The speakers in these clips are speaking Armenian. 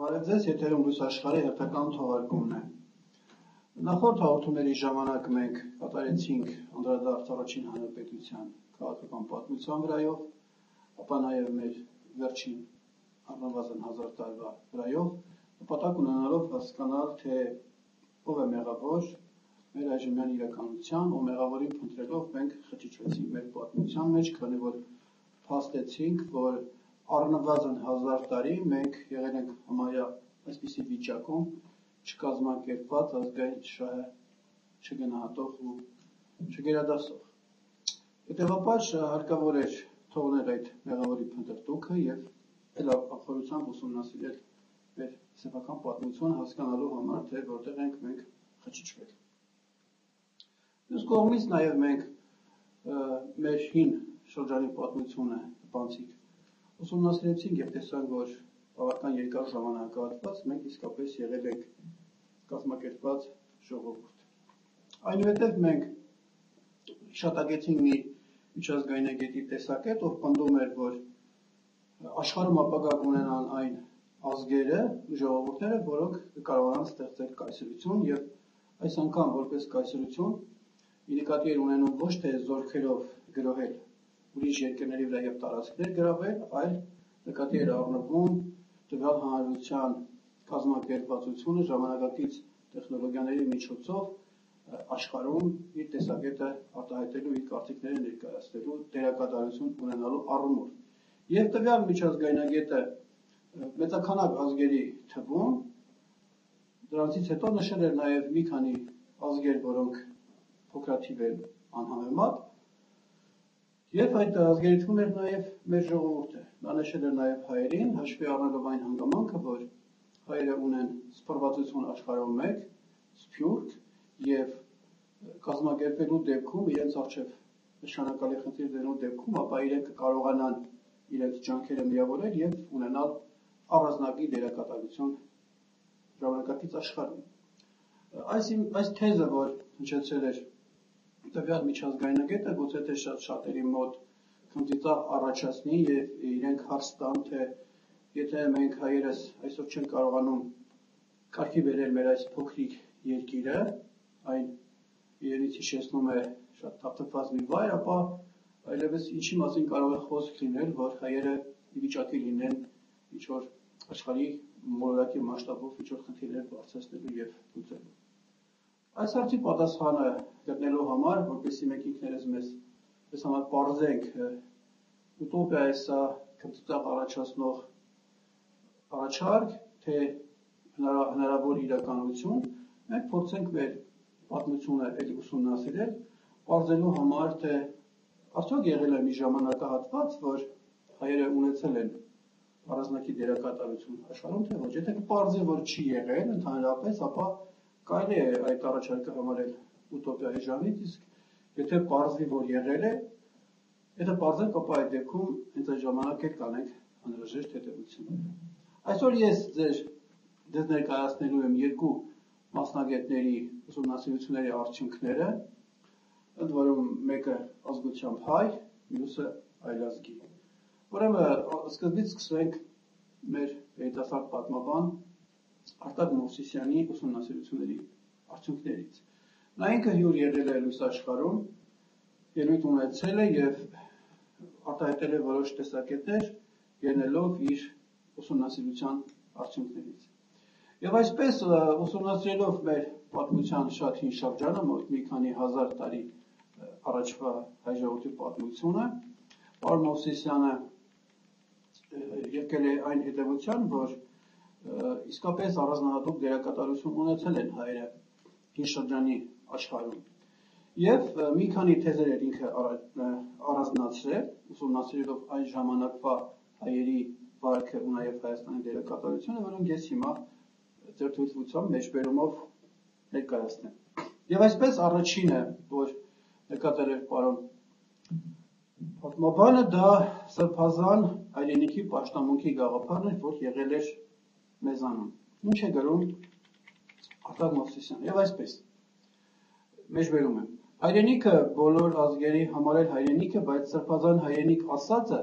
Բարև ձեզ, եթերում լույս աշխարհի հերթական թողարկումն է։ Նախորդ հաղորդումների ժամանակ մենք կատարեցինք անդրադարձ առաջին հանրապետության քաղաքական պատմության վրայով, ապա նաև մեր վերջին առնվազն 1000 տարվա վրայով, նպատակ ունենալով հասկանալ, թե ով է մեղավոր մեր այժմյան իրականության, ու մեղավորին փնտրելով մենք խճճվեցինք մեր պատմության մեջ, քանի որ փաստեցինք, որ առնվազն 1000 տարի մենք եղել ենք համարյա այսպիսի վիճակում, չկազմակերպված, ազգային շահը չգնահատող ու չգերադասող։ Հետևաբար հարկավոր էր թողնել այդ մեղավորի փնտրտուքը եւ լավախորությամբ ուսումնասիրել մեր սեփական պատմությունը, հասկանալու համար, թե որտեղ ենք մենք խճճվել։ Մյուս կողմից նաև մենք մեր հին շրջանի պատմությունը բանցիկ ուսումնասիրեցինք եւ տեսանք, որ բավական երկար ժամանակահատված մենք իսկապես եղել ենք կազմակերպված ժողովուրդ։ Այնուհետև մենք հիշատակեցինք մի միջազգայնագետի տեսակետ, ով պնդում էր, որ աշխարհում ապագա կունենան այն ազգերը, ժողովուրդները, որոնք կարողանան ստեղծել կայսրություն եւ այս անգամ որպես կայսրություն նկատի էր ունենում ոչ թե զորքերով գրոհել ուրիշ երկրների վրա եւ տարածքներ գրավել, այլ նկատի էր առնվում տվյալ հանրության կազմակերպվածությունը ժամանակակից տեխնոլոգիաների միջոցով աշխարհում իր տեսակետը արտահայտելու, իր կարծիքները ներկայացնելու, դերակատարություն ունենալու առումով։ Եվ տվյալ միջազգայնագետը մեծաքանակ ազգերի թվում դրանցից հետո նշել էր նաև մի քանի ազգեր, որոնք փոքրաթիվ են անհամեմատ, եւ այդ ազգերի թվում էր նաև մեր ժողովուրդը։ Նա նշել էր նաև հայերին, հաշվի առնելով այն հանգամանքը, որ հայերը ունեն սփռվածություն աշխարհում մեկ, սփյուռք, եւ կազմակերպելու դեպքում իրենց առջև նշանակալի խնդիր դնելու դեպքում, ապա իրենք կարողանան իրենց ջանքերը միավորել եւ ունենալ առանձնագի դերակատարություն ժամանակակից աշխարհում։ Այս թեզը, որ հնչեցել էր տվյալ միջազգայնագետը, գուցե թե շատերի մոտ քննիծաղ առաջացնի եւ իրենք հարց տան, թե եթե մենք հայերս այսօր չենք կարողանում կարգի բերել մեր այս փոքրիկ երկիրը, այն իրենից հիշեցնում է շատ թափթփված մի վայր, ապա այլևս ինչի մասին կարող է խոսք լինել, որ հայերը ի վիճակի լինեն ինչ-որ աշխարհի մոլորակի մասշտաբով ինչ-որ խնդիրներ բարձրացնելու եւ լուծելու։ Այս հարցի պատասխանը գտնելու համար, որպեսզի մենք ինքներս մեզ համար պարզենք ուտոպիա է սա քննիծաղ առաջացնող առաջարկ, թե հնարավոր իրականություն, մենք փորձենք մեր պատմությունը էլի ուսումնասիրել, պարզելու համար, թե արդյոք եղել է մի ժամանակահատված, որ հայերը ունեցել են առանձնակի դերակատարություն աշխարհում, թե ոչ։ Եթե կպարզի, որ չի եղել ընդհանրապես, ապա կարելի է այդ առաջարկը համարել ուտոպիայի ժանից, իսկ եթե պարզվի, որ եղել է, եթե պարզենք, ապա այդ դեպքում հենց այդ ժամանակ էլ կանենք անհրաժեշտ հետևությունները։ Այսօր ես ձեզ ներկայացնելու եմ երկու մասնագետների ուսումնասիրությունների արդյունքները, ընդ որում մեկը ազգությամբ հայ, մյուսը այլազգի։ Ուրեմն սկզբից սկսենք մեր երիտասարդ պատմաբան Արտակ Մովսիսյանի ուսումնասիրությունների արդյունքներից։ Նա ինքը հյուր եղել է լույս աշխարհում, ելույթ ունեցել է եւ արտահայտել է որոշ տեսակետներ, ելնելով իր ուսումնասիրության արդյունքներից։ Եվ այսպես ուսումնասիրելով մեր պատմության շատ հին շրջանը, մոտ մի քանի հազար տարի առաջվա հայ ժողովրդի պատմությունը, պարոն Մովսիսյանը եկել է այն հետևության, որ իսկապես առանձնահատուկ դերակատարություն ունեցել են հայերը հին շրջանի աշխարհում։ Եվ մի քանի թեզեր էր ինքը առանձնացրել, ուսումնասիրելով այն ժամանակվա հայերի վարքը ու նաև Հայաստանի դերակատարությունը, որոնք ես հիմա ձեր թույլտվությամբ մեջբերումով ներկայացնեմ։ Եվ այսպես առաջինը, որ նկատել էր պարոն պատմաբանը, դա սրբազան հայրենիքի պաշտամունքի գաղափարն էր, որ եղել էր մեզանում։ Ինչ է գրում Արտակ Մովսիսյանը։ Եվ այսպես մեջբերում եմ։ Հայրենիքը բոլոր ազգերի համարել հայրենիքը, բայց սրբազան հայրենիք ասածը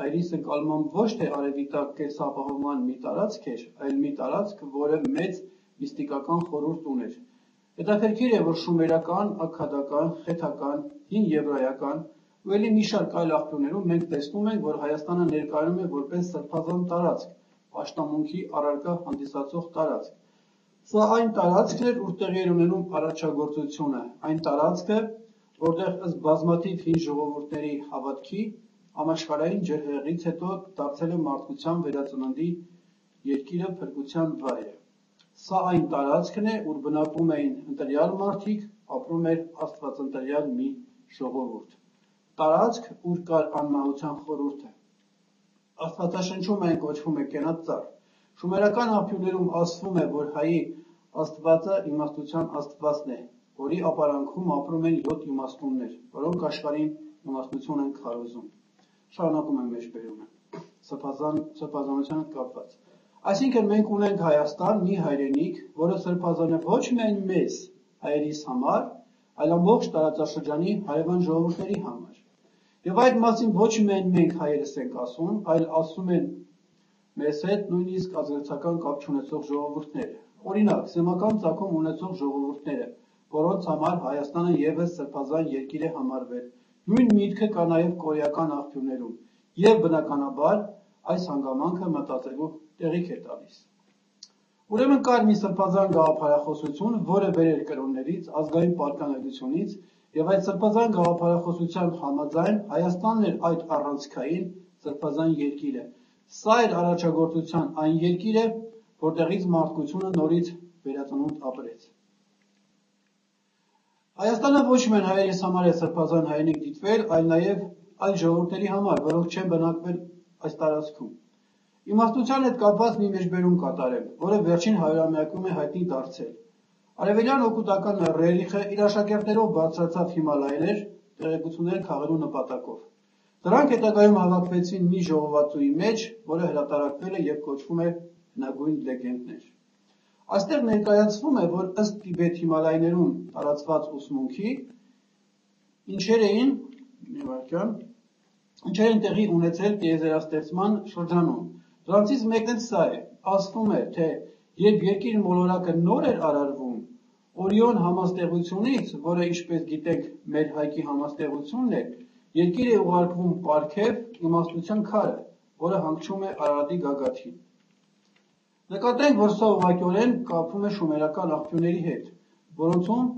հայրիս ընկալման ոչ թե արևիտակ կենսապահովման մի տարածք էր, այլ մի տարածք, որը մեծ միստիկական խորհուրդ ուներ։ Հետաքրքիր է, որ շումերական, աքքադական, խեթական, հին եվրայական ու ելի մի շարք այլ աղբյուրներում մենք տեսնում ենք, որ Հայաստանը ներկայանում է որպես սրբազան տարածք, պաշտամունքի առարկա հանդիսացող տարածք։ Սա այն տարածքն էր, ուր տեղի էր ունենում առաջագործությունը, այն տարածքը, որտեղ ըստ բազմաթիվ հին ժողովուրդների հավատքի համաշխարհային ջրհեղեղից հետո դարձել է մարդկության վերածննդի երկիրը փրկության վայրը։ Սա այն տարածքն է, ուր բնակվում էին ընտրյալ մարդիկ, ապրում էր աստվածընտրյալ մի ժողովուրդ։ Տարածք, ուր կար անմահության խորհուրդը։ Աստվածաշնչում այն կոչվում է կենաց ծառ։ Շումերական աղբյուրներում ասվում է, որ հայի աստվածը իմաստության աստվածն է, որի ապարանքում ապրում են 7 իմաստուններ, որոնք աշխարհին իմաստնություն են քարոզում։ Շարունակում եմ մեջբերումը սրբազանության կապված։ Այսինքն մենք ունենք Հայաստան, մի հայրենիք, որը սրբազան է ոչ միայն մեզ հայերիս համար, այլ ամբողջ տարածաշրջանի հարևան ժողովուրդների համար։ Եվ այդ մասին ոչ միայն մենք հայերս ենք ասում, այլ ասում են մեզ հետ նույնիսկ ազգակցական կապ չունեցող ժողովուրդները։ Օրինակ, սեմական ծագում ունեցող ժողովուրդները, որոնց համար Հայաստանը ևս սրբազան երկիր է համարվել։ Նույն միտքը կա նաև կորեական աղբյուրներում, եւ բնականաբար այս հանգամանքը մտածելու տեղիք է տալիս։ Ուրեմն կար մի սրբազան գաղափարախոսություն, որը բեր էր կրոններից, ազգային պատկանելությունից, եւ այդ սրբազան գաղափարախոսության համաձայն Հայաստանն էր այդ առանցքային սրբազան երկիրը։ Սա էր առաջագործության այն երկիրը, որտեղից մարդկությունը նորից վերածնունդ ապրեց։ Հայաստանը ոչ միայն հայերիս համար է սրբազան հայրենիք դիտվել, այլ նաև այլ ժողովուրդների համար, որոնք չեն բնակվել այս տարածքում։ Իմաստության հետ կապված մի մեջբերում կատարել, որը վերջին 100-ամյակում է հայտնի դարձել։ Արևելյան օկուտական Ռերիխը իր աշակերտներով բարձրացավ Հիմալայներ տեղեկություններ քաղելու նպատակով։ Դրանք հետագայում հավաքվեցին մի ժողովածուի մեջ, որը հրատարակվել է եւ կոչվում է հնագույն լեգենդներ։ Այստեղ ներկայացվում է, որ ըստ Տիբետ Հիմալայներում տարածված ուսմունքի ինչեր են տեղի ունեցել տիեզերաստեղծման շրջանում։ Դրանցից մեկն սա է, ասվում է, թե երբ երկիր մոլորակը նոր էր արարվում, Օրիոն համաստեղությունից, որը ինչպես գիտենք մեր հայքի համաստեղությունն է, երկիր է ուղարկվում պարգև իմաստության քարը, որը հանգչում է Արարատի գագաթին։ Նկատենք, որ սա ուղղակիորեն կապվում է շումերական աղբյուրների հետ, որոնցում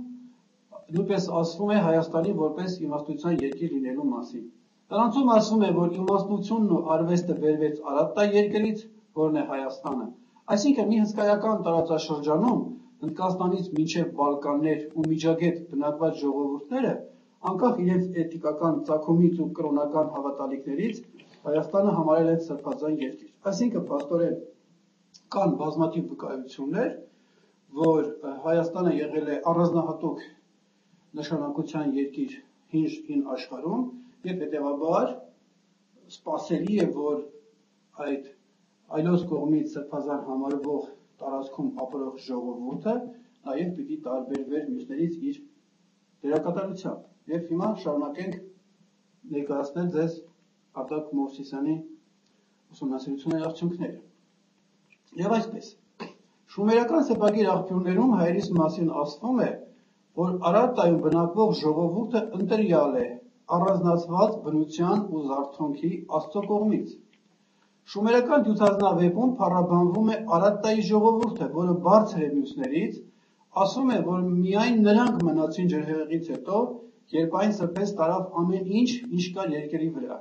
նույնպես ասվում է Հայաստանի որպես իմաստության երկիր լինելու մասին։ Դրանցում ասվում է, որ իմաստնությունն ու արվեստը բերվեց Արարատա երկրից, որն է Հայաստանը։ Այսինքն մի հսկայական տարածաշրջանում Հնդկաստանից մինչև Բալկաններ ու Միջագետ բնակված ժողովուրդները, անկախ իրենց էթնիկական ծագումից ու կրոնական հավատալիքներից, Հայաստանը համարել են սրբազան երկիր։ Այսինքն, փաստորեն, կան բազմաթիվ վկայություններ, որ Հայաստանը եղել է առանձնահատուկ նշանակության երկիր հին աշխարհում, եւ հետեւաբար սպասելի է, որ այդ այլոց կողմից սրբազան համարվող տարածքում ապրող ժողովուրդը նաև պիտի տարբերվեր մյուսներից իր դերակատարությամբ։ Եվ հիմա շարունակենք ներկայացնել ձեզ Արտակ Մովսիսյանի ուսումնասիրությունների արդյունքները։ Եվ այսպես, շումերական սեպագիր աղբյուրներում հայերիս մասին ասվում է, որ Արարատայում բնակվող ժողովուրդը ընտրյալ է, առանձնացված բնության ու զարթոնքի Աստծո կողմից։ Շումերական դյուցազնավեպում փառաբանվում է Արարատայի ժողովուրդը, որը բարձր է մյուսներից, ասում է, որ միայն նրանք մնացին ջրհեղեղից հետո, երբ այն սրբեց տարավ ամեն ինչ, ինչ կար երկրի վրա։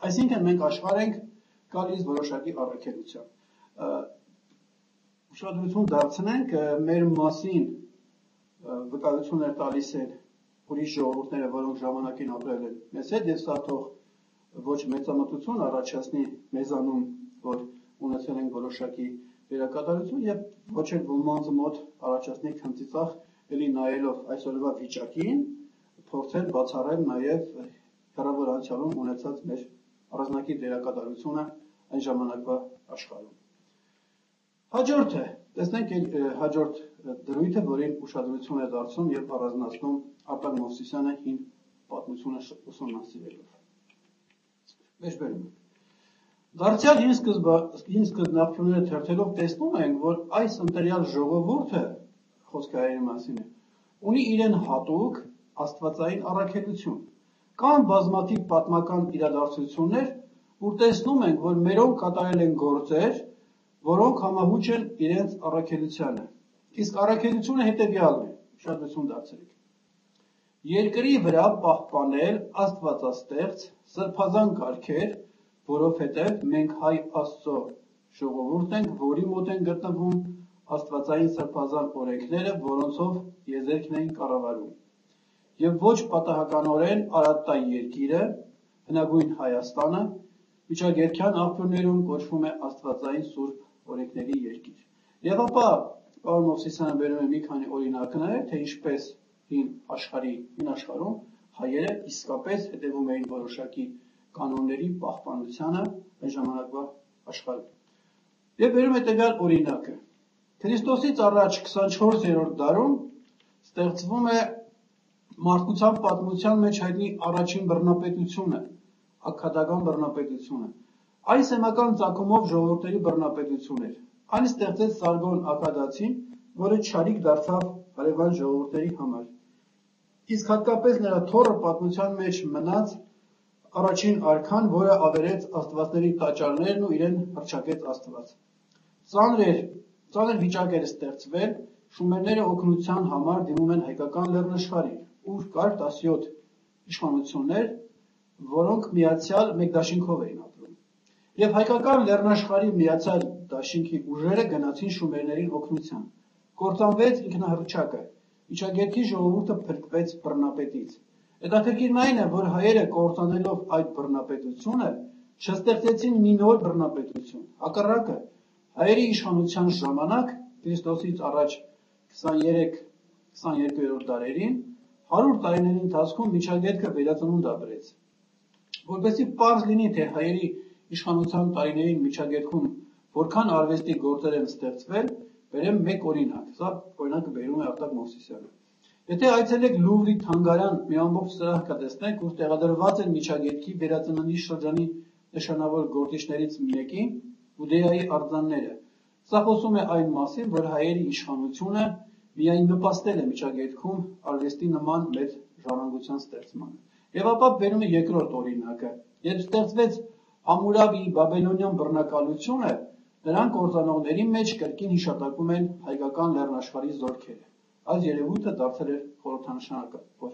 Այսինքն մենք աշխարհ ենք գալիս որոշակի առաքելությամբ։ Ուշադրություն դարձնենք, մեր մասին վկայություններ տալիս են ուրիշ ժողովուրդները, որոնք ժամանակին ապրել են մեզ հետ, եւ սա թող ոչ մեծամտություն առաջացնի մեզանում, որ ունեցել են որոշակի դերակատարություն եւ ոչ էլ ոմանց մոտ առաջացնի քնծիծաղ, ելի նայելով այսօրվա վիճակին, փորձել բացառել նաեւ հեռավոր անցյալում ունեցած մեր առանձնակի դերակատարությունը այն ժամանակվա աշխարհում։ Հաջորդը, տեսնենք հաջորդ դրույթը, որին ուշադրություն է դարձնում եւ առանձնացնում Արտակ Մովսիսյանը հին պատմությունը ուսումնասիրելով։ Մեջբերումը։ Դարձյալ հին սկզբնաղբյուրները թերթելով տեսնում ենք, որ այս ընտրյալ ժողովուրդը, խոսքահայերի մասին է, ունի իրեն հատուկ աստվածային առաքելություն։ Կան բազմաթիվ պատմական իրադարձություններ, ուր տեսնում ենք, որ մերոնք կատարել են գործեր, որոնք համահունչ են իրենց առաքելությանը։ Իսկ առաքելությունը հետևյալն է, ուշադրություն դարձրեք։ Երկրի վրա պահպանել աստվածաստեղծ սրբազան կարգեր, որովհետև մենք հայ Աստծո ժողովուրդ ենք, որի մոտ են գտնվում աստվածային սրբազան օրենքները, որոնցով եզերքն էին կառավարում։ Եվ ոչ պատահականորեն Արարատայի երկիրը, հնագույն Հայաստանը, միջագերքյան աղբյուրներում կոչվում է աստվածային սուրբ օրենքների երկիր։ Եվ ապա պարոն Մովսիսյանը բերում է մի քանի օրինակներ, թե ինչպես հին աշխարհում հայերը իսկապես հետևում էին որոշակի կանոնների պահպանությանը այն ժամանակվա աշխարհում։ Եվ բերում է տվյալ օրինակը։ Քրիստոսից առաջ 24-րդ դարում ստեղծվում է մարդկության պատմության մեջ հայտնի առաջին բռնապետությունը, աքքադական բռնապետությունը։ Այն սեմական ծագումով ժողովուրդների բռնապետություն էր։ Այն ստեղծեց Սարգոն Աքադացին, որը չարիք դարձավ հարևան ժողովուրդների համար։ Իսկ հատկապես նրա թոռը պատմության մեջ մնաց առաջին արքան, որը ավերեց աստվածների տաճարներն ու իրեն հռչակեց Աստված։ Ծանր վիճակ էր ստեղծվել, շումերները օգնության համար դիմում են հայկական լեռնաշխարհին, ուր կար 17 իշխանություններ, որոնք միացյալ մեկ դաշինքով էին ապրում։ Եվ հայկական լեռնաշխարհի միացյալ դաշինքի ուժերը գնացին շումերներին օգնության։ Կործանվեց ինքնահռչակը, միջագետքի ժողովուրդը փրկվեց բռնապետից։ Հետաքրքիրն այն է, որ հայերը կործանելով այդ բռնապետությունը չստեղծեցին մի նոր բռնապետություն։ Հակառակը, հայերի իշխանության ժամանակ Քրիստոսից առաջ 23-22-րդ դարերին 100 տարիների ընթացքում միջագետքը վերածնունդ ապրեց։ Որպեսզի պարզ լինի, թե հայերի իշխանության տարիներին միջագետքում որքան արվեստի գործեր են ստեղծվել, բերեմ մեկ օրինակ։ Սա օրինակը բերում է Արտակ Մովսիսյանը։ Եթե այցելեք Լուվրի թանգարան, մի ամբողջ սրահ կտեսնեք, որ տեղադրված են միջագետքի վերածննդի շրջանի նշանավոր գործիչներից մեկի Ուդեայի արձանները։ Սա խոսում է այն մասին, որ հայերի իշխանությունը միայն նպաստել է միջագետքում արվեստի նման մեծ ժառանգության ստեղծմանը։ Եվ ապա բերում է երկրորդ օրինակը։ Երբ ստեղծվեց Համուրաբի բաբելոնյան բռնակալությունը, նրան կործանողների մեջ կրկին հիշատակում են հայկական լեռնաշխարհի զորքերը։ Այս երևույթը դարձել էր խորհրդանշանակը, որ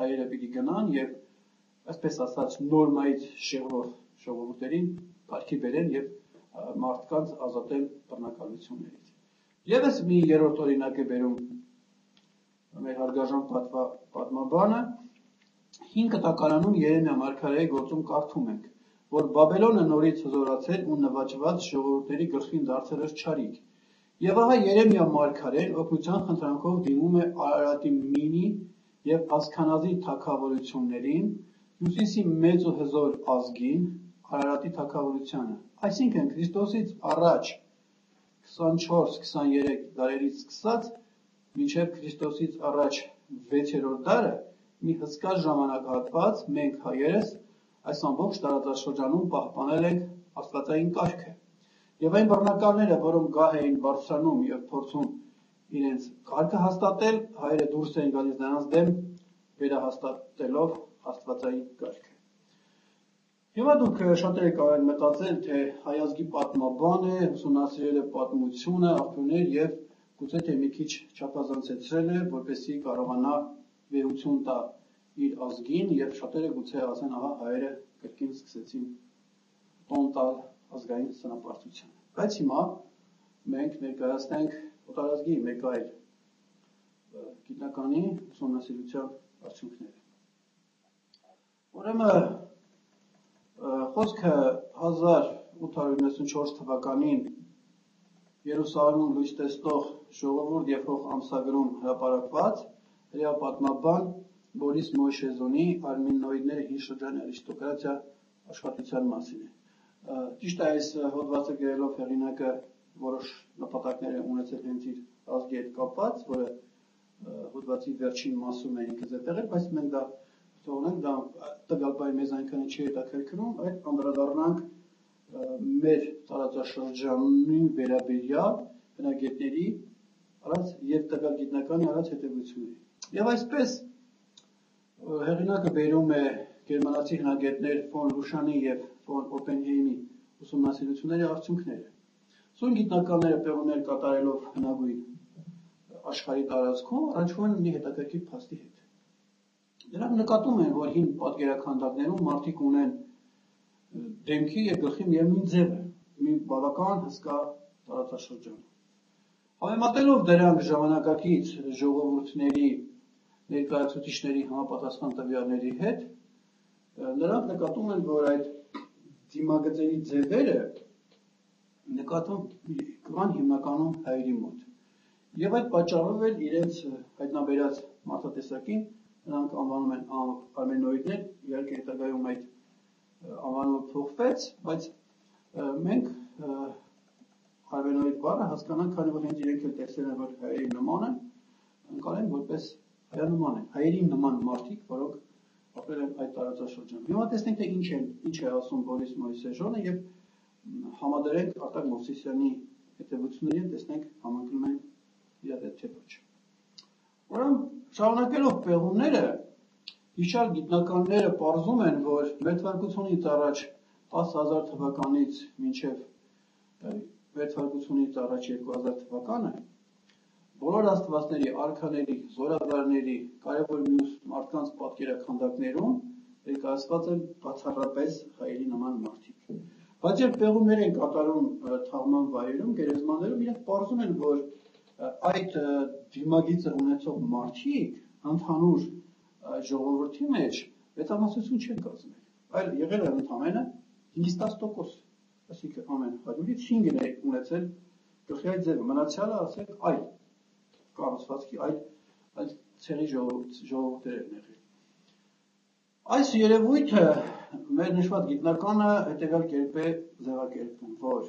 հայերը պիտի գնան եւ այսպես ասած նորմայից շեղվող ժողովուրդներին կարգի բերեն եւ մարդկանց ազատեն բռնակալություններից։ Եվս մի երրորդ օրինակ է բերում մեր հարգարժան պատմաբանը 5 տակարանում Երեմիա մարգարեի գործում կարդում ենք, որ Բաբելոնը նորից հզորացել ու նվաճված ժողովուրդների գլխին դարձել էր չարիք։ Եվ ահա Երեմիա մարգարեն օգնության խնդրանքով դիմում է Արարատի Մինի եւ Ասքանազի թագավորություններին, Հյուսիսի մեծ ու հզոր ազգին, Արարատի թագավորությանը։ Այսինքն Քրիստոսից առաջ 24-23 դարերից սկսած մինչև Քրիստոսից առաջ 6-րդ դարը մի հսկա ժամանակահատված մենք հայերս այս ամբողջ տարածաշրջանում պահպանել ենք աստվածային կարգը։ Եվ այն բռնակալները, որոնք գահ էին բարձրանում եւ փորձում իրենց կարգը հաստատել, հայերը դուրս էին գալիս նրանց դեմ վերահաստատելով աստվածային կարգը։ Հիմա դուք շատերը կարող եք մտածել, թե հայ ազգի պատմաբան է, ուսումնասիրել է պատմությունը, աղբյուրներ եւ գուցե թե մի քիչ չափազանցեցրել է, որպեսզի կարողանա վերություն տա իր ազգին եւ շատերը գուցե ասեն, ահա հայերը կրկին սկսեցին տոն տալ ազգային սնապարտության։ Բայց հիմա մենք ներկայացնենք օտարազգի մեկ այլ գիտնականի ուսումնասիրության արդյունքները։ Ուրեմն խոսքը 1894 թվականին Երուսաղեմում լույս տեսնող ժողովուրդ եւ հող ամսագրում հրապարակված հրեա պատմաբան Բորիս Մոյշեզոնի Արմենոիդները հին շրջանի արիստոկրատիա աշխատության մասին է։ Ճիշտ է, այս հոդվածը գրելով հեղինակը որոշ նպատակներ է ունեցել հենց իր ազգի հետ կապված, որը հոդվածի վերջին մասում է ինքը զետեղել, բայց մենք դա թողնենք, դա տվյալ բայ մեզ այնքան չի հետաքրքրում, այլ անդրադառնանք մեր տարածաշրջանի վերաբերյալ հնագետների արած եւ տվյալ գիտնականի արած հետևությունների։ Եվ այսպես հեղինակը բերում է գերմանացի հնագետներ ֆոն Լուշանի եւ ֆոն Օպենհեյմի ուսումնասիրությունների արդյունքները։ Սույն գիտնականները պեղումներ կատարելով հնագույն աշխարհի տարածքում առնչվում են մի հետաքրքիր փաստի հետ։ Նրանք նկատում են, որ հին պատկերաքանդակներում մարդիկ ունեն դեմքի եւ գլխի միևնույն ձևը, մի բավական հսկա տարածաշրջան։ Համեմատելով դրանք ժամանակակից ժողովուրդների ներկայացուցիչների համապատասխան տվյալների հետ, նրանք նկատում են, որ այդ դիմագծերի ձևերը նկատվում կան հիմնականում հայերի մոտ։ Եվ այդ պատճառով էլ իրենց հայտնաբերած մարդատեսակին նրանք անվանում են արմենոիդներ, իհարկե հետագայում այդ անվանումը փոխվեց, բայց մենք արմենոիդ բառը հասկանանք, քանի որ հենց իրենք էլ տեսել են, որ հայերի նման են, ընկալեն որպես հայանման են, հայերի նման մարդիկ, որոնք ապրել են այդ տարածաշրջանում։ Հիմա տեսնենք, թե ինչ է ասում Բորիս Մոյսեժոնը եւ համադրենք Արտակ Մովսիսյանի հետևություններին, տեսնենք համընկնում են իրար հետ թե ոչ։ Ուրեմն շարունակելով պեղումները, հիշյալ գիտնականները պարզում են, որ Մթ. առաջ 10,000 թվականից մինչև Մթ. առաջ 2000 թվականը բոլոր աստվածների, արքաների, զորավարների, կարևոր մյուս մարդկանց պատկերաքանդակներում ներկայացված են բացառապես հայերի նման մարդիկ։ Բայց երբ պեղումներ են կատարում թաղման վայրերում, գերեզմաներում, իրենք պարզում են, որ այդ դիմագիծը ունեցող մարդիկ ընդհանուր ժողովրդի մեջ մեծամասնություն չեն կազմել, այլ եղել են ընդամենը 5-10%, այսինքն ամեն 100-ից 5-ն է ունեցել գլխի այդ ձևը, մնացյալը ասենք այլ կառուցվածքի, այլ ցեղի ժողովուրդներ են եղել։ Այս երևույթը մեր նշված գիտնականը հետևյալ կերպ է ձևակերպում, որ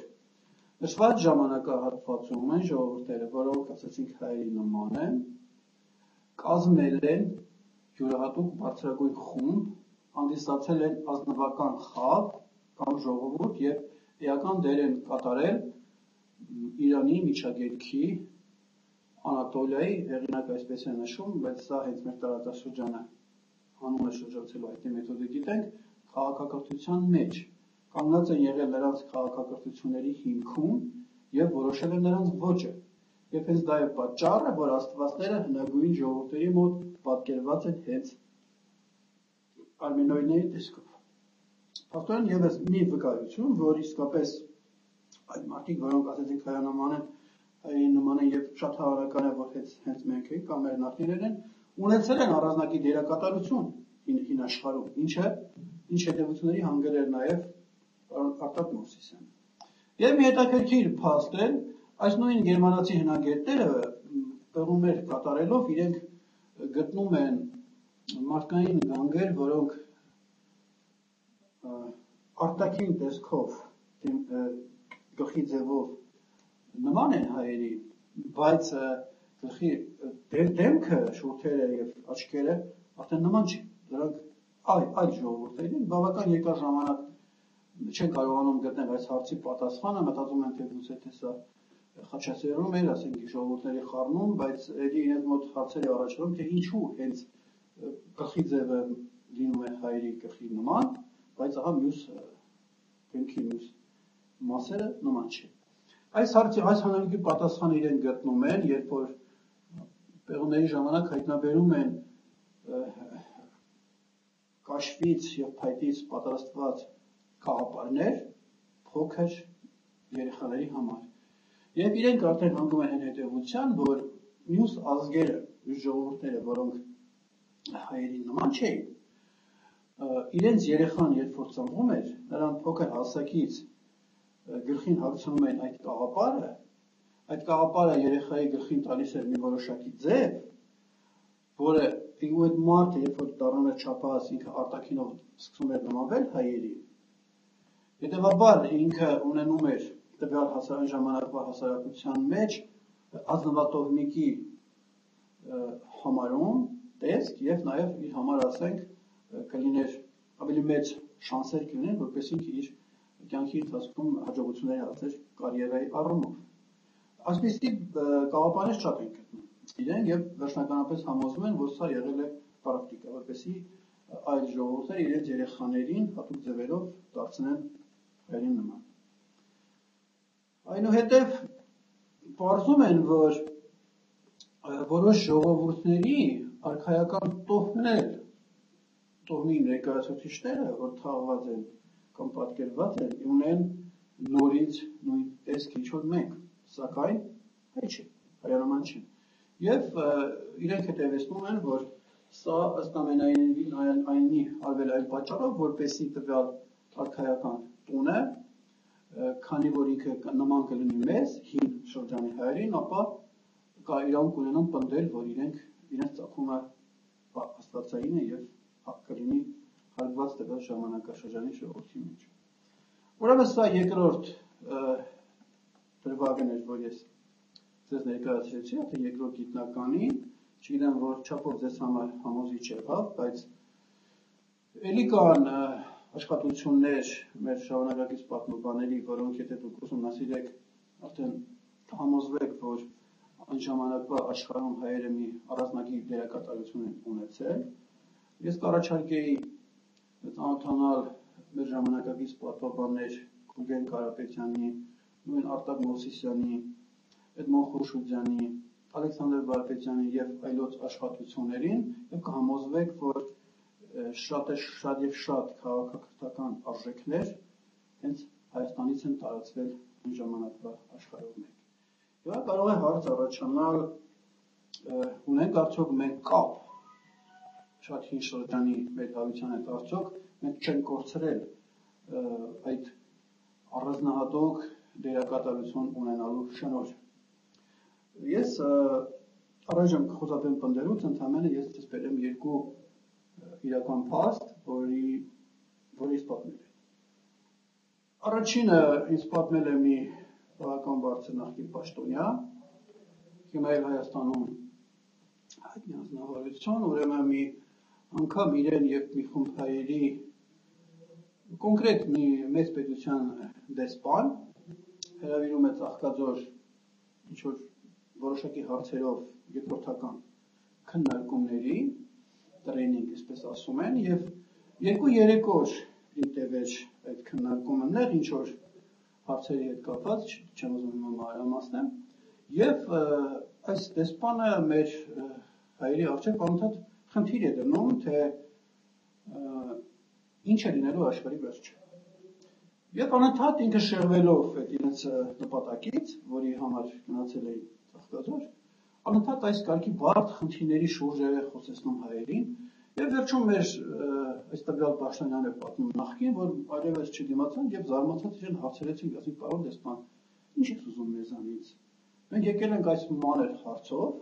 նշված ժամանակահատվածում են ժողովուրդները, որոնք ասացինք հայերի նման են, կազմել են յուրահատուկ բարձրագույն խումբ, հանդիսացել են ազնվական խավ կամ ժողովուրդ եւ էական դեր են կատարել Իրանի միջագետքի, Անատոլիայի, հեղինակ այսպես է նշում, բայց սա հենց մեր տարածաշրջանը անունը շրջացելու այդ մեթոդը գիտենք, քաղաքակրթության մեջ կանգնած են եղել նրանց քաղաքակրթությունների հիմքում եւ որոշել են նրանց ոճը։ Եվ հենց դա է պատճառը, որ աստվածները հնագույն ժողովուրդների մոտ պատկերված են հենց արմենոիդների տեսքով։ Փաստորեն եւս մի վկայություն, որ իսկապես այդ մարդիկ, որոնք ասեցինք հայանման են, հայերի նման են եւ շատ հավանական է, որ հենց մենք ենք կամ մեր նախնիներն են, ունեցել են առանձնակի դերակատարություն հին աշխարհում, ինչ հետևությունների հանգել էր նաեւ Արտակ Մովսիսյանը։ Եվ մի հետաքրքիր փաստ է, այս նույն գերմանացի հնագետները պեղումներ կատարելով իրենք գտնում են մարդկային գանգեր, որոնք արտաքին տեսքով գլխի ձևով նման են հայերի, բայց գլխի դեմքը, շուրթերը եւ աչքերը արդեն նման չի։ Դրանք այլ ժողովուրդներ են, բավական երկար ժամանակ չեն կարողանում գտնել այս հարցի պատասխանը, մտածում են, թե գուցե թե սա Խաչասերում էր, ասենք ժողովուրդների խառնում, բայց էլի իրենց մոտ հարցեր է առաջանում, թե ինչու հենց գլխի ձևը լինում է հայերի գլխի նման, բայց ահա մյուս դեմքի մյուս մասերը նման չէ։ Այս հանրիկի պատասխանը իրեն գտնում են, երբ որ պեղումների ժամանակ հայտնաբերում են կաշվից եւ փայտից պատրաստված կաղապարներ, փոքր երեխաների համար։ Եվ իրենք արդեն հանգում են հետևության, որ մյուս ազգերը, մյուս ժողովուրդները, որոնք հայերի նման չէին, իրենց երեխան երբ որ ծնվում էր, նրան փոքր հասակից գլխին հագցնում են այդ կաղապարը երեխայի գլխին տալիս էր մի որոշակի ձև, որը ու այդ մարդը երբ որ դառնում էր չափահաս, ինքը արտաքինով սկսում էր նմանվել հայերի, հետևաբար ինքը ունենում էր տվյալ հասարակության ժամանակվա հասարակության մեջ ազնվատոհմիկի համարում տեսք եւ նաեւ իր համար ասենք կլիներ ավելի մեծ շանսեր կլինեն, որպես ինքը իր կյանքի ընթացքում հաջողությունների հասել կարիերայի առումով։ Այսպիսի գաղափարներ շատ են գտնում իրեն եւ վերջնականապես համոզում են, որ սա եղել է պրակտիկա, որպեսզի այլ ժողովուրդներ իրենց երեխաներին հատուկ ձևերով դարձնեն հայերին նման։ Այնուհետև պարզում են, որ որոշ ժողովուրդների արքայական տոհմի ներկայացուցիչները, որ թաղված են կամ պատկերված են, ունեն նորից նույն տեսք ինչ որ մենք, սակայն հայ չէ, հայանման չեն։ Եվ իրենք հետևեցնում են, որ սա ըստ ամենայնի արվել այն պատճառով, որպեսզի տվյալ արքայական տունը, քանի որ ինքը նման կլինի մեզ, հին շրջանի հայերին, ապա իրավունք ունենան պնդել, որ իրենց ծագումը աստվածային է եւ կլինի հարգված տվյալ ժամանակաշրջանի ժողովրդի մեջ։ Ուրեմն սա երկրորդ դրվագն էր, որ ես ձեզ ներկայացրեցի, թե երկրորդ գիտնականի, չգիտեմ, որ չափով ձեզ համար համոզիչ եղավ, բայց էլի կան աշխատություններ մեր ժամանակակից պատմաբանների, որոնք եթե դուք ուսումնասիրեք, արդեն համոզվեք, որ այն ժամանակվա աշխարհում հայերը մի առանձնագիր դերակատարություն են ունեցել։ Ես կառաջարկեի ծանոթանալ մեր ժամանակակից պատմաբաններ Գուրգեն Կարապետյանի, նույն Արտակ Մովսիսյանի, Էդմոն Խուրշուդյանի, Ալեքսանդր Վարպետյանի եւ այլոց աշխատություններին եւ կհամոզվեք, որ շատ քաղաքակրթական արժեքներ հենց Հայաստանից են տարածվել այն ժամանակվա աշխարհով մեկ։ Եվ կարող է հարց առաջանալ, ունենք արդյոք մենք կապ շատ հին շրջանի մեր հայության հետ, արդյոք մենք չենք կորցրել այդ առանձնահատուկ դերակատարություն ունենալու շնորհ։ Ես առայժմ կխոզապեմ պնդելուց, ընդհանրապես ես ձեզ բերեմ երկու իրական փաստ, որը ինձ պատմել է։ Առաջինը ինձ պատմել է մի բավական բարձր նախկին պաշտոնյա, հիմա էլ Հայաստանում հայտնի անձնավորություն, ուրեմն մի անգամ իրեն եւ մի խումբ հայերի կոնկրետ մի մեծ պետության դեսպան հրավիրում է Ծաղկաձոր ինչ որ որոշակի հարցերով երկրորդական քննարկումների, տրեյնինգ, այսպես ասում են, եւ 2-3 օր ինտեվեր այդ քննարկումն էր, ինչ որ հարցերի հետ կապված, չեմ ուզում մանրամասնեմ, եւ այս դեսպանը մեր հայերի առջեւ անընդհատ խնդիր է դնում, թե ինչ է լինելու աշխարհի վերջը։ Եվ անընդհատ ինքը շեղվելով այդ իրենց նպատակից, որի համար գնացել էին Ծաղկաձոր, անընդհատ այս կարգի բարդ խնդիրների շուրջ է խոսեցնում հայերին, եւ վերջում մեր այս տվյալ պաշտոնյան է պատմում նախքին, որ այլևս չդիմացան եւ զարմացած իրեն հարցրեցին, ասին պարոն դեսպան, ինչ եք ուզում մեզանից։ Մենք եկել ենք այս մանր հարցով,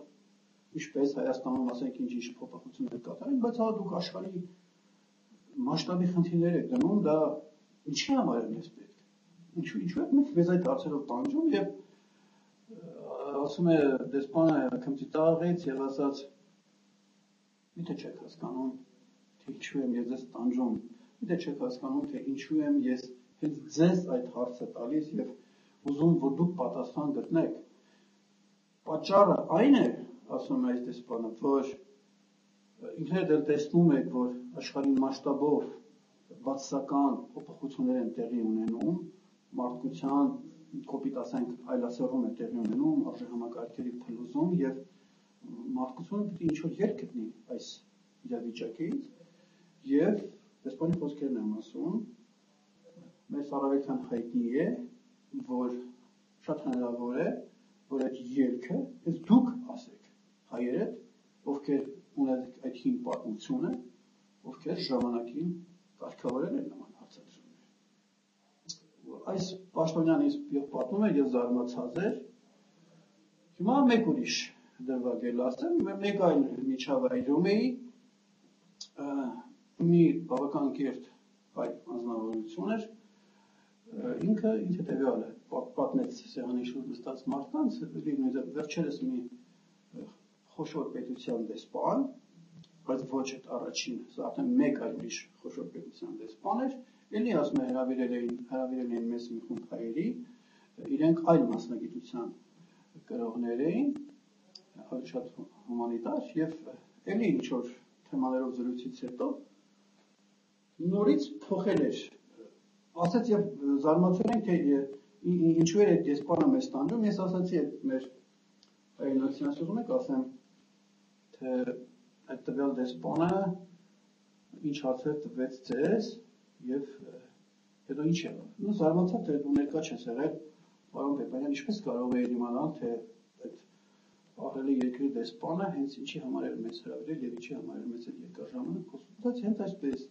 ինչպես Հայաստանում ասենք ինչ փոփոխություններ կատարենք, բայց հա դուք աշխարհի մասշտաբի խնդիրներ եք դնում, դա ինչի համար է մեզ պետք։ Ինչու եք մենք մեզ այդ հարցերով տանջում եւ ասում է դեսպանը քմծի տաղեց եւ ասաց Միթե չեք հասկանում, թե ինչու եմ ես ձեզ տանջում, միթե չեք հասկանում, թե ինչու եմ ես հենց ձեզ այդ հարցը տալիս եւ ուզում, որ դուք պատասխան գտնեք։ Պատճառը այն է, ասում է այս դեսպանը, որ ինքներդ էլ տեսնում եք, որ աշխարհի մասշտաբով բացասական փոփոխություններ են տեղի ունենում, մարդկության, կոպիտ ասենք, այլասերում է տեղի ունենում, արժեհամակարգերի փլուզում եւ մարդկությունը պետք է ինչ-որ ելք գտնի այս իրավիճակից եւ դեսպանի խոսքերն եմ ասում, մեզ առավելքան հայտնի է, որ շատ հնարավոր է, որ այդ ելքը ես դուք ասեք հայերը, ովքեր ունեք այդ հին պատմությունը, ովքեր ժամանակին կարգավորել են նման հարցադրումներ։ Այս պաշտոնյան ինձ պատմում է, ես զարմացած էր, հիմա մեկ ուրիշ դրվագել ասեմ, մեկ այլ միջավայրում էի, մի բավական կերտ այլ անձնավորություն էր, ինքը ինձ հետևյալը պատմեց սեղանի շուրջ նստած մարդկանց, վերջերս մի խոշոր պետության դեսպան, բայց ոչ այդ առաջին, սա արդեն մեկ այլ ուրիշ խոշոր պետության դեսպան էր, Էլի ասում է հրավիրել էին մեզ մի խումբ հայերի, իրենք այլ մասնագիտության կրողներ էին, ավելի շատ հումանիտար, եւ էլի ինչ որ թեմաներով զրույցից հետո նորից փոխել էր, ասաց եւ զարմացել ենք, թե ինչու էր այդ դեսպանը մեզ տանջում, ես ասացի այդ մեր հայրենասիրան սուզում եք, ասեմ, թե այդ տվյալ դեսպանը ինչ հարցեր տվեց ձեզ եւ հետո ինչ եղավ։ Ու զարմացա, թե դու ներկա չես եղել, պարոն Պեպանյան, ինչպես կարող եք իմանալ, թե այդ ահռելի երկրի դեսպանը հենց ինչի համար էր մեզ հրավիրել եւ ինչի համար էր մեզ այդ երկար ժամանակ խոսում։ Հենց այսպես։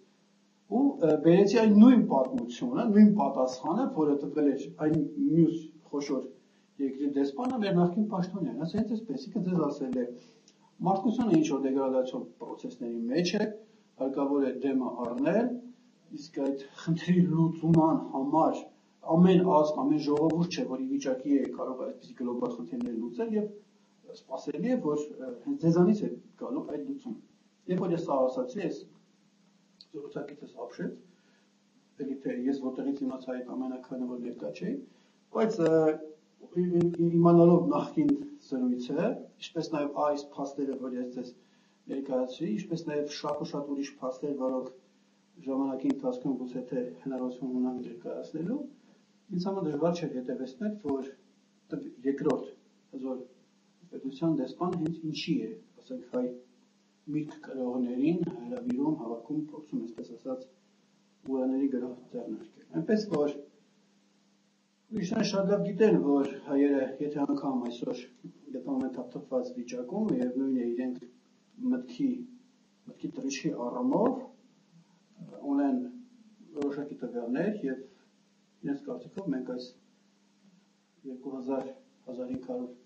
Ու բերեցի այն նույն պատմությունը, նույն պատասխանը, որը տվել էր այն մյուս խոշոր երկրի դեսպանը մեր նախկին պաշտոնյան։ Ասա հենց այսպես, ինքը ձեզ ասել է, մարդկությունը ինչ որ դեգրադացիոն process-ների մեջ է, հարկավոր է դեմը առնել, իսկ այդ խնդրի լուծման համար ամեն ազգ, ամեն ժողովուրդ չէ, որ ի վիճակի է կարող այսպիսի գլոբալ խնդիրներ լուծել եւ սպասելի է, որ հենց ձեզանից է գալու այդ լուծումը։ Երբ որ ես սա ասացի, ես զրուցակիցս ապշեց, էլի թե ես որտեղից իմացա այդ ամենականը, որ ներկա չէի, բայց իմանալով նախկին զրույցը, ինչպես նաև այս փաստերը, որ ես ձեզ ներկայացրի, ինչպես նաև շատ ուրիշ փաստեր, որոնք ժամանակի ընթացքում գուցե թե հնարավորություն ունեն ներկայացնելու, ինձ համար դժվար չէր հետևեցնել, որ երկրորդ հզոր պետության դեսպանը հենց ինչի է, ասենք հայ միտք կրողներին հրավիրում, հավաքում, փորձում, այսպես ասած, ուրաների գրող ձեռնարկել։ Այնպես որ ուրիշները շատ լավ գիտեն, որ հայերը, եթե անգամ այսօր գտնվում են թափթփված վիճակում եւ նույն է իրենք մտքի տրիչի առումով ունեն որոշակի տվյալներ եւ իրենց կարծիքով մենք այս 2000-1500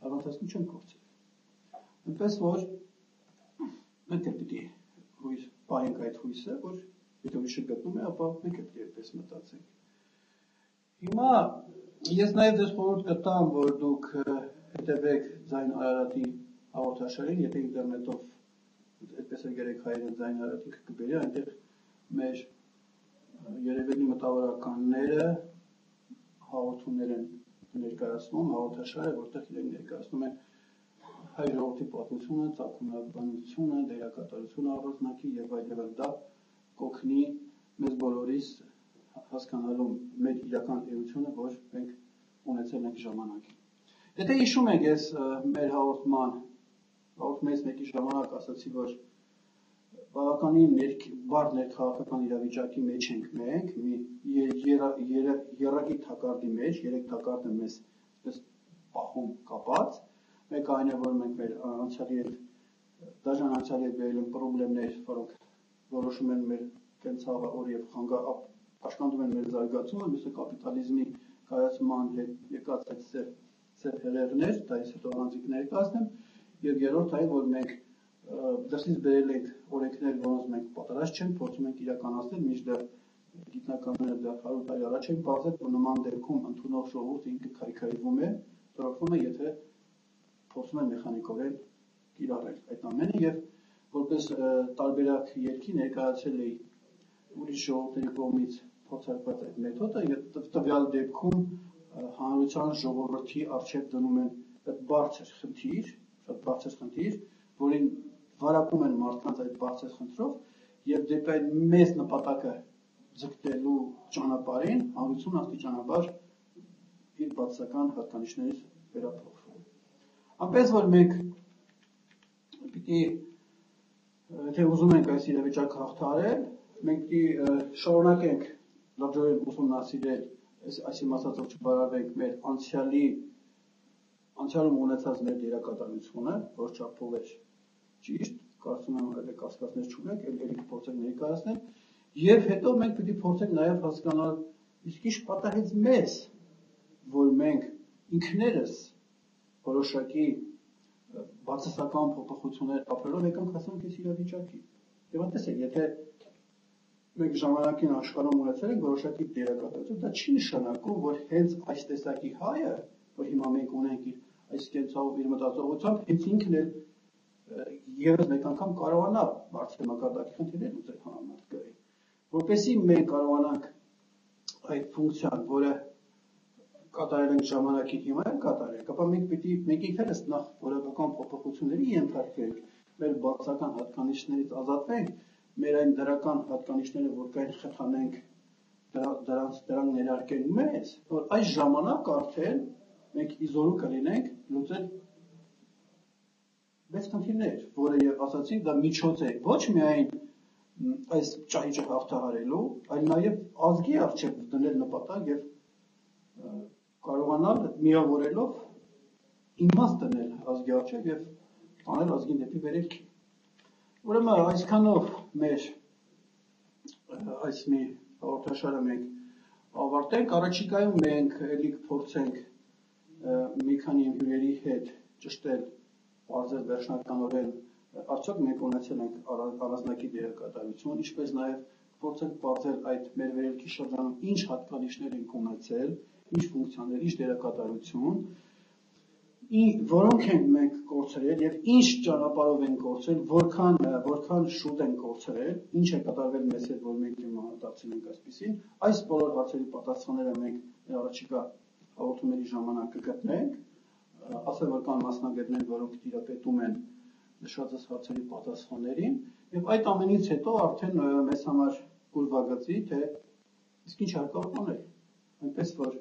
տարվա չենք կորցրել։ Այնպես որ մենք էլ պիտի հույս պահենք այդ հույսը, որ եթե ուրիշը գտնում է, ապա մենք էլ պիտի այդպես մտածենք։ Հիմա ես նաև ձեզ խորհուրդ կտամ, որ դուք հետևեք Ձայն Արարատի հաղորդաշարին, եթե ինտերնետով այդպես էլ գրեք հայերեն Ձայն Արարատի կբերի, այնտեղ մեր երևելի մտավորականները հաղորդումներ են ներկայացնում, հաղորդաշարը, որտեղ իրենք ներկայացնում են հայ ժողովրդի պատմությունը, ծագումնաբանությունը, դերակատարությունը առանձնակի եւ այլն, դա կօգնի մեզ բոլորիս հասկանալու մեր իրական էությունը, որ մենք ունեցել ենք ժամանակին։ Եթե հիշում եք, ես մեր հաղորդումից մեկի ժամանակ ասացի, որ բավականին բարդ ներքաղաքական իրավիճակի մեջ ենք մենք, մի երակի թակարդի մեջ, 3 թակարդ են մեզ պահում կապած, մեկը այն է, որ մենք մեր անցյալի հետ դաժան անցյալի հետ բերել են խնդիրներ, որոնք որոշում են մեր կենցաղը օր եւ աշխատում են մեր զարգացումը, մյուսը կապիտալիզմի կայացման հետ եկած այդ սև հեղեղներ, դա ես հետո առանձիկ ներկայացնեմ, եւ երրորդ այն, որ մենք դրսից բերել ենք օրենքներ, որոնց մենք պատրաստ չենք, փորձում ենք իրականացնել, մինչդեռ գիտնականները դա 100 տարի առաջ են բացել, որ նման դեպքում ընդունող ժողովուրդը ինքը քայքայվում է, ծրոփվում է, եթե փորձում են մեխանիկորեն կիրառել այդ ամենը եւ որպես տարբերակ երկի ներկայացել էի ուրիշ ժողովուրդների կողմից փորձարկված այդ մեթոդը եւ տվյալ դեպքում հանրության ժողովրդի արժեք դնում են այդ բարձր խնդիր, շատ բարձր խնդիր, որին վարակում են մարդկանց այդ բարձր խնդրով եւ դեպի այդ մեծ նպատակը ձգտելու ճանապարհին հանրությունը աստիճանաբար իր բացական հատկանիշներից վերափոխվում։ Այնպես որ մենք պիտի եթե ուզում ենք այս իրավիճակը հաղթահարել, մենք պիտի շարունակենք լրջորեն ուսումնասիրել այս իմաստով չբարավենք մեր անցյալում ունեցած մեր դերակատարությունը, որ չափով էր ճիշտ, կարծում եմ այդ կասկածներ չունենք, ելի կփորձենք ներկայացնել, եւ հետո մենք պիտի փորձենք նաեւ հասկանալ իսկ ինչ պատահեց մեզ, որ մենք ինքներս որոշակի բացասական փոփոխություններ ապրելով եկանք հասանք այս իրավիճակի։ Եվ տեսեք, եթե մենք ժամանակին աշխարհում ունեցել ենք որոշակի դերակատարություն, դա չի նշանակում, որ հենց այս տեսակի հայը, որ հիմա մենք ունենք այս կենցաղով իր մտածողությամբ, հենց ինքն էլ եւս մեկ անգամ կարողանա բարձր մակարդակի խնդիրներ լուծել համեմատկային։ որպեսզի մենք կարողանանք այդ ֆունկցիան, որը կատարել ենք ժամանակի հիմա էլ կատարենք, ապա մենք ինքներս նախ որակական փոփոխությունների ենթարկվենք, մեր բացական հատկանիշներից ազատվենք, մեր այն դրական հատկանիշները, որ կային խթանենք, դրանք ներարկեն մեզ, որ այս ժամանակ արդեն մենք իզորու կլինենք լուծել մեծ խնդիրներ, որը եւ ասացինք դա միջոց է ոչ միայն այս ճահիճը հաղթահարելու, այլ նաեւ ազգի առջեւ դնել նպատակ եւ կարողանալ միավորելով իմաստ դնել ազգի առջեւ եւ տանել ազգին դեպի վերելքի։ Ուրեմն այսքանով մեր այս մի հաղորդաշարը մենք ավարտենք, առաջիկայում մենք ելի կփորձենք մի քանի հյուրերի հետ ճշտել բարձր վերջնականորեն արդյոք մենք ունեցել ենք առանձնակի դերակատարություն, ինչպես նաև փորձենք բարձր այդ մեր վերելքի շրջանում ինչ հատկանիշներ ենք ունեցել, ինչ ֆունկցիաներ, ինչ դերակատարություն, որոնք ենք մենք կորցրել եւ ինչ ճանապարհով ենք կորցրել, որքան շուտ ենք կորցրել, ինչ է կատարվել մեզ հետ, որ մենք դարձել ենք այսպեսին, այս բոլոր հարցերի պատասխանները մենք առաջիկա հաղորդումների ժամանակ կգտնենք, ասել որ կան մասնագետներ, որոնք տիրապետում են նշված հարցերի պատասխաններին, եւ այդ ամենից հետո արդեն մեզ համար ուրվագծի, թե իսկ ինչ հարկավոր անել, այնպես որ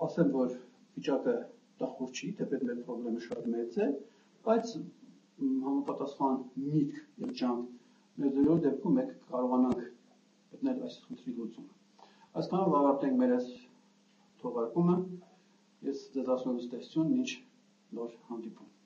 ասեմ, որ վիճակը տխուր չի, թեպետ մեր խնդրեմը շատ մեծ է, բայց համապատասխան միտք եւ ջանք ներդրելու դեպքում մենք կարողանանք գտնել այս խնդրի լուծումը։ Այսքանով ավարտենք մեր այս թողարկումը։ Ես ձեզ ասում եմ ցտեսություն, մինչ նոր հանդիպում։